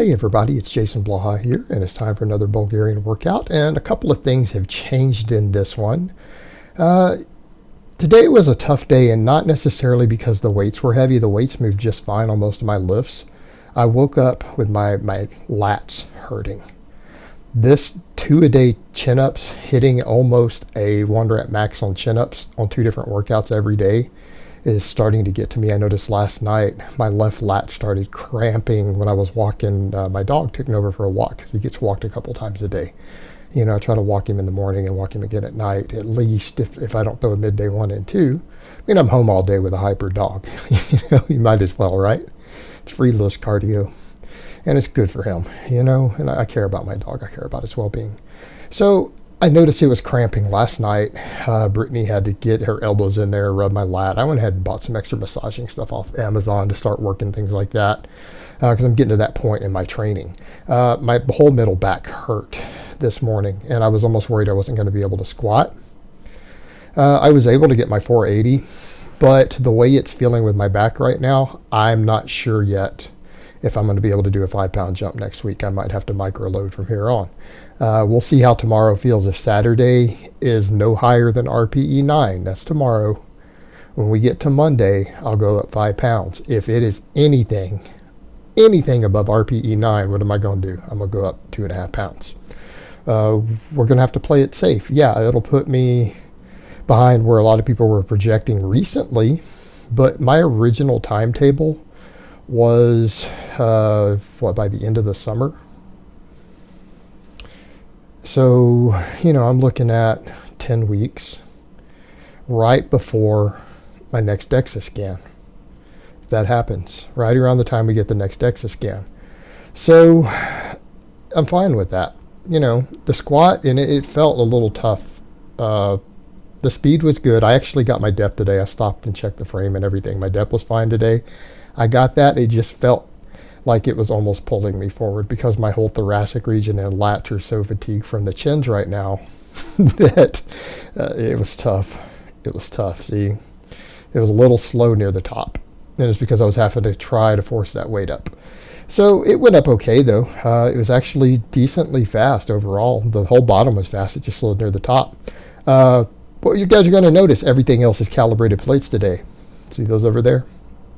Hey everybody, it's Jason Blaha here, and it's time for another Bulgarian workout, and a couple of things have changed in this one. Today was a tough day, and not necessarily because the weights were heavy. The weights moved just fine on most of my lifts. I woke up with my lats hurting. This 2-a-day chin-ups, hitting almost a 1-rep max on chin-ups on 2 different workouts every day, is starting to get to me. I noticed last night my left lat started cramping when I was walking. My dog took me over for a walk because he gets walked a couple times a day. You know, I try to walk him in the morning and walk him again at night, at least if I don't throw a midday 1 and 2. I mean, I'm home all day with a hyper dog. You might as well, right? It's free list cardio, and it's good for him, you know, and I care about my dog. I care about his well-being. So I noticed it was cramping last night. Brittany had to get her elbows in there, rub my lat. I went ahead and bought some extra massaging stuff off Amazon to start working things like that, because I'm getting to that point in my training. My whole middle back hurt this morning, and I was almost worried I wasn't going to be able to squat. I was able to get my 480, but the way it's feeling with my back right now, I'm not sure yet if I'm going to be able to do a 5-pound jump next week. I might have to micro load from here on. We'll see how tomorrow feels. If Saturday is no higher than RPE 9, that's tomorrow. When we get to Monday, I'll go up 5 pounds. If it is anything above RPE 9, what am I going to do? I'm going to go up 2.5 pounds. We're going to have to play it safe. Yeah, it'll put me behind where a lot of people were projecting recently, but my original timetable was, by the end of the summer? So, you know, I'm looking at 10 weeks right before my next DEXA scan. If that happens, right around the time we get the next DEXA scan. So I'm fine with that. You know, the squat, and it felt a little tough. The speed was good. I actually got my depth today. I stopped and checked the frame and everything. My depth was fine today. I got that. It just felt like it was almost pulling me forward because my whole thoracic region and lats are so fatigued from the chins right now that it was tough. It was tough. See, it was a little slow near the top, and it's because I was having to try to force that weight up. So it went up okay, though. It was actually decently fast overall. The whole bottom was fast. It just slowed near the top. What you guys are going to notice, everything else is calibrated plates today. See those over there?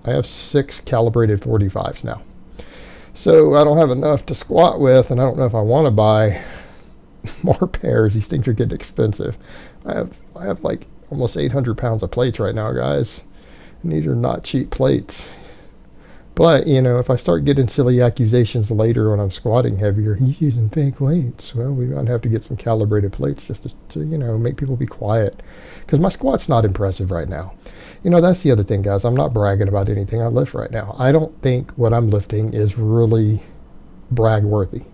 I have 6 calibrated 45s now. So I don't have enough to squat with, and I don't know if I want to buy more pairs. These things are getting expensive. I have like almost 800 pounds of plates right now, guys. And these are not cheap plates. But, you know, if I start getting silly accusations later when I'm squatting heavier, he's using fake weights. Well, we might have to get some calibrated plates just to you know, make people be quiet. Because my squat's not impressive right now. You know, that's the other thing, guys. I'm not bragging about anything I lift right now. I don't think what I'm lifting is really brag worthy.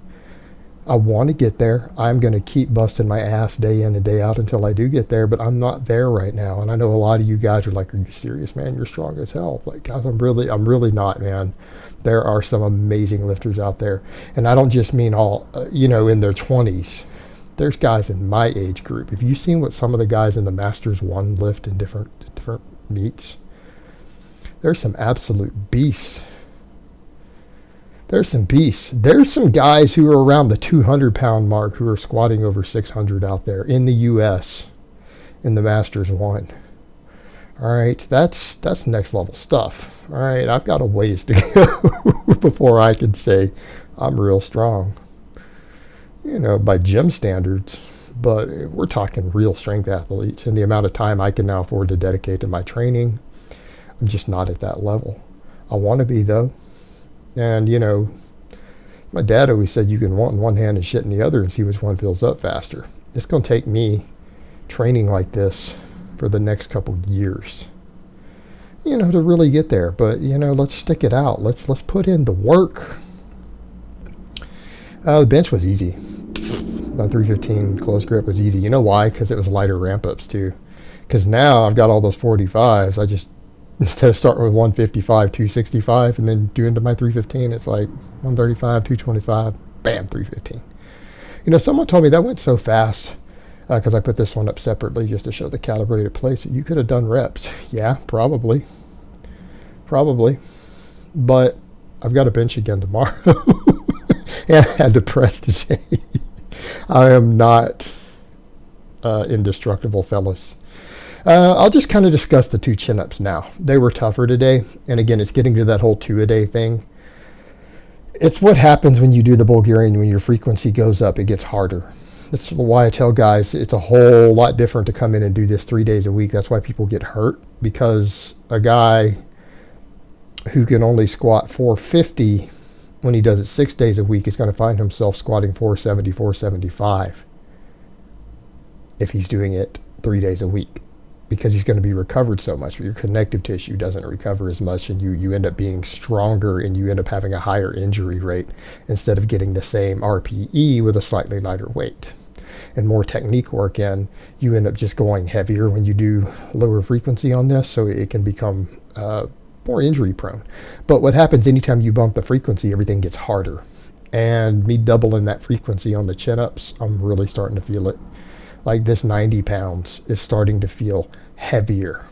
I want to get there. I'm going to keep busting my ass day in and day out until I do get there, but I'm not there right now. And I know a lot of you guys are like, are you serious, man? You're strong as hell. Like, guys, I'm really not, man. There are some amazing lifters out there. And I don't just mean all, you know, in their 20s. There's guys in my age group. Have you seen what some of the guys in the Masters 1 lift in different meets? There's some absolute beasts. There's some beasts. There's some guys who are around the 200-pound mark who are squatting over 600 out there in the U.S. in the Masters 1. All right, that's next level stuff. All right, I've got a ways to go before I can say I'm real strong, you know, by gym standards. But we're talking real strength athletes, and the amount of time I can now afford to dedicate to my training, I'm just not at that level. I want to be, though. And, you know, my dad always said you can want in one hand and shit in the other and see which one fills up faster. It's going to take me training like this for the next couple years, you know, to really get there. But, you know, let's stick it out. Let's put in the work. The bench was easy. The 315 close grip was easy. You know why? Because it was lighter ramp ups too. Because now I've got all those 45s. I just, instead of starting with 155, 265, and then doing to my 315, it's like 135, 225, bam, 315. You know, someone told me that went so fast because I put this one up separately just to show the calibrated plates. You could have done reps. Yeah, probably. But I've got a bench again tomorrow. and I had to press today. I am not indestructible, fellas. I'll just kind of discuss the 2 chin-ups now. They were tougher today. And again, it's getting to that whole 2-a-day thing. It's what happens when you do the Bulgarian. When your frequency goes up, it gets harder. That's why I tell guys it's a whole lot different to come in and do this 3 days a week. That's why people get hurt, because a guy who can only squat 450 when he does it 6 days a week is going to find himself squatting 470, 475 if he's doing it 3 days a week, because he's going to be recovered so much, but your connective tissue doesn't recover as much, and you end up being stronger, and you end up having a higher injury rate instead of getting the same RPE with a slightly lighter weight. And more technique work in, you end up just going heavier when you do lower frequency on this, so it can become more injury prone. But what happens anytime you bump the frequency, everything gets harder. And me doubling that frequency on the chin-ups, I'm really starting to feel it. Like this 90 pounds is starting to feel heavier.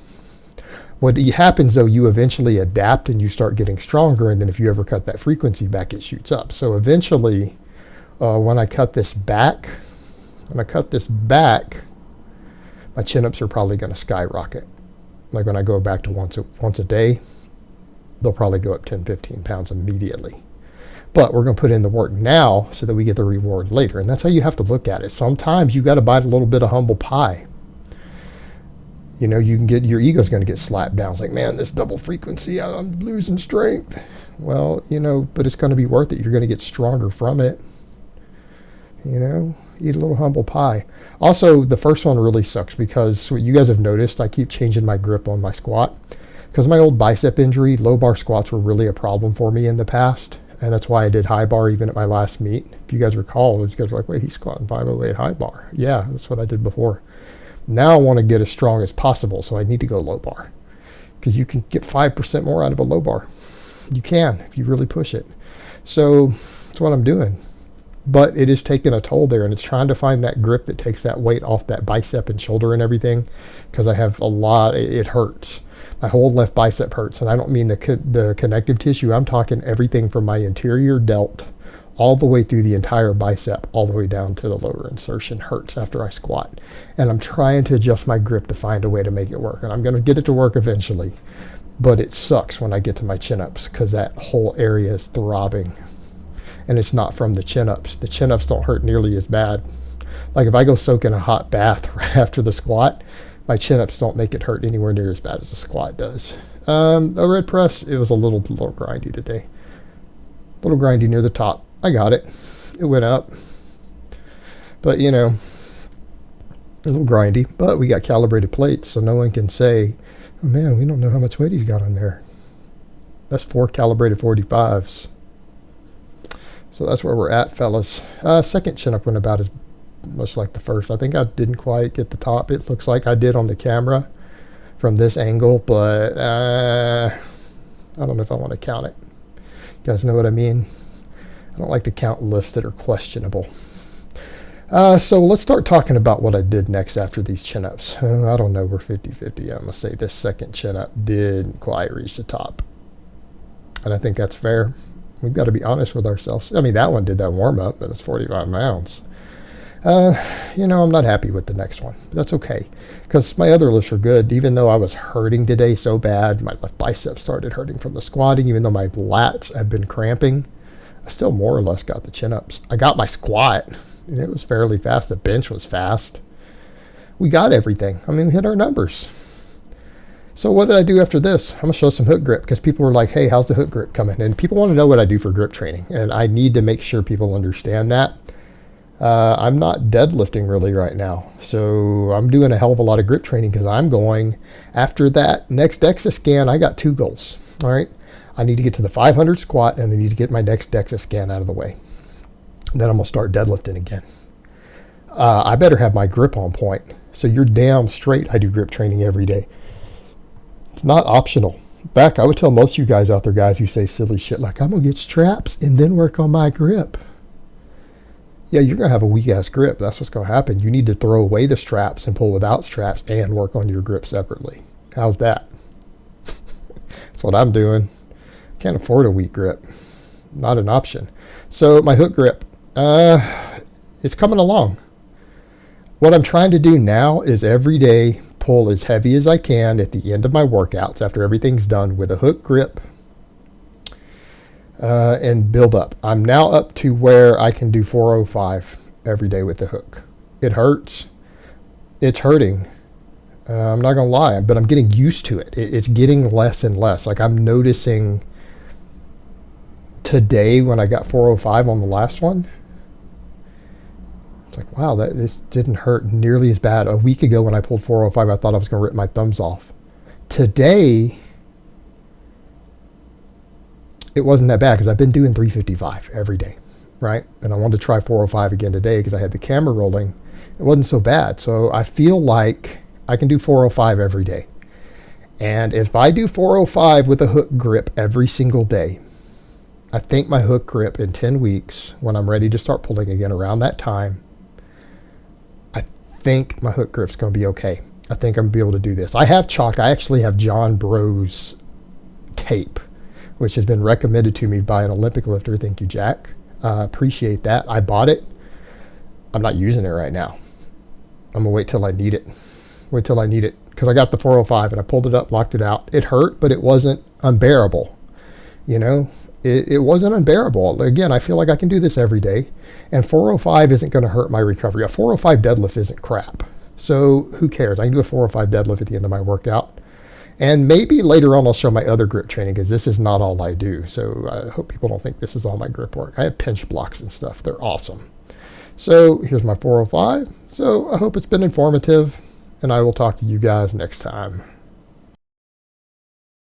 What happens though, you eventually adapt and you start getting stronger, and then if you ever cut that frequency back, it shoots up. So eventually, when I cut this back, my chin-ups are probably going to skyrocket. Like when I go back to once a day, they'll probably go up 10, 15 pounds immediately. But we're going to put in the work now so that we get the reward later. And that's how you have to look at it. Sometimes you got to bite a little bit of humble pie. You know, you can get, your ego's going to get slapped down. It's like, man, this double frequency, I'm losing strength. Well, you know, but it's going to be worth it. You're going to get stronger from it. You know, eat a little humble pie. Also, the first one really sucks because what you guys have noticed, I keep changing my grip on my squat. Because my old bicep injury, low bar squats were really a problem for me in the past. And that's why I did high bar even at my last meet. If you guys recall, you guys were like, wait, he's squatting 508 high bar. Yeah, that's what I did before. Now I want to get as strong as possible, so I need to go low bar. Because you can get 5% more out of a low bar. You can, if you really push it. So that's what I'm doing. But it is taking a toll there, and it's trying to find that grip that takes that weight off that bicep and shoulder and everything. Because I have a lot, it hurts. My whole left bicep hurts, and I don't mean the connective tissue. I'm talking everything from my interior delt all the way through the entire bicep, all the way down to the lower insertion hurts after I squat. And I'm trying to adjust my grip to find a way to make it work. And I'm going to get it to work eventually. But it sucks when I get to my chin-ups because that whole area is throbbing. And it's not from the chin-ups. The chin-ups don't hurt nearly as bad. Like if I go soak in a hot bath right after the squat, my chin-ups don't make it hurt anywhere near as bad as the squat does. The red press, it was a little grindy today. A little grindy near the top. I got it. It went up. But, you know, a little grindy. But we got calibrated plates, so no one can say, oh, man, we don't know how much weight he's got on there. That's 4 calibrated 45s. So that's where we're at, fellas. Second chin-up went about as much like the first. I think I didn't quite get the top. It looks like I did on the camera from this angle, but I don't know if I want to count it. You guys know what I mean? I don't like to count lifts that are questionable. So let's start talking about what I did next after these chin-ups. I don't know, we're 50-50. I'm going to say this second chin-up didn't quite reach the top. And I think that's fair. We've got to be honest with ourselves. I mean, that one did that warm-up, but it's 45 pounds. You know, I'm not happy with the next one. But that's okay, because my other lifts are good. Even though I was hurting today so bad, my left bicep started hurting from the squatting. Even though my lats have been cramping, I still more or less got the chin-ups. I got my squat, and it was fairly fast. The bench was fast. We got everything. I mean, we hit our numbers. So what did I do after this? I'm going to show some hook grip, because people were like, hey, how's the hook grip coming? And people want to know what I do for grip training, and I need to make sure people understand that. I'm not deadlifting really right now. So I'm doing a hell of a lot of grip training because I'm going after that next DEXA scan. I got 2 goals. All right. I need to get to the 500 squat, and I need to get my next DEXA scan out of the way. Then I'm going to start deadlifting again. I better have my grip on point. So you're damn straight. I do grip training every day. It's not optional. In fact, I would tell most of you guys out there, guys who say silly shit like, I'm going to get straps and then work on my grip. Yeah, you're going to have a weak-ass grip. That's what's going to happen. You need to throw away the straps and pull without straps and work on your grip separately. How's that? That's what I'm doing. Can't afford a weak grip. Not an option. So my hook grip, it's coming along. What I'm trying to do now is every day pull as heavy as I can at the end of my workouts after everything's done with a hook grip, and build up. I'm now up to where I can do 405 every day with the hook. It hurts. It's hurting. I'm not going to lie, but I'm getting used to it. It's getting less and less. Like I'm noticing today when I got 405 on the last one, it's like, wow, this didn't hurt nearly as bad. A week ago when I pulled 405, I thought I was going to rip my thumbs off. Today, it wasn't that bad because I've been doing 355 every day, right? And I wanted to try 405 again today because I had the camera rolling. It wasn't so bad. So I feel like I can do 405 every day. And if I do 405 with a hook grip every single day, I think my hook grip in 10 weeks, when I'm ready to start pulling again around that time, I think my hook grip's going to be okay. I think I'm going to be able to do this. I have chalk. I actually have John Bro's tape, which has been recommended to me by an Olympic lifter. Thank you, Jack. Appreciate that. I bought it. I'm not using it right now. I'm going to wait till I need it. Wait till I need it. Because I got the 405 and I pulled it up, locked it out. It hurt, but it wasn't unbearable. You know, it wasn't unbearable. Again, I feel like I can do this every day. And 405 isn't going to hurt my recovery. A 405 deadlift isn't crap. So who cares? I can do a 405 deadlift at the end of my workout. And maybe later on I'll show my other grip training because this is not all I do. So I hope people don't think this is all my grip work. I have pinch blocks and stuff. They're awesome. So here's my 405. So I hope it's been informative, and I will talk to you guys next time.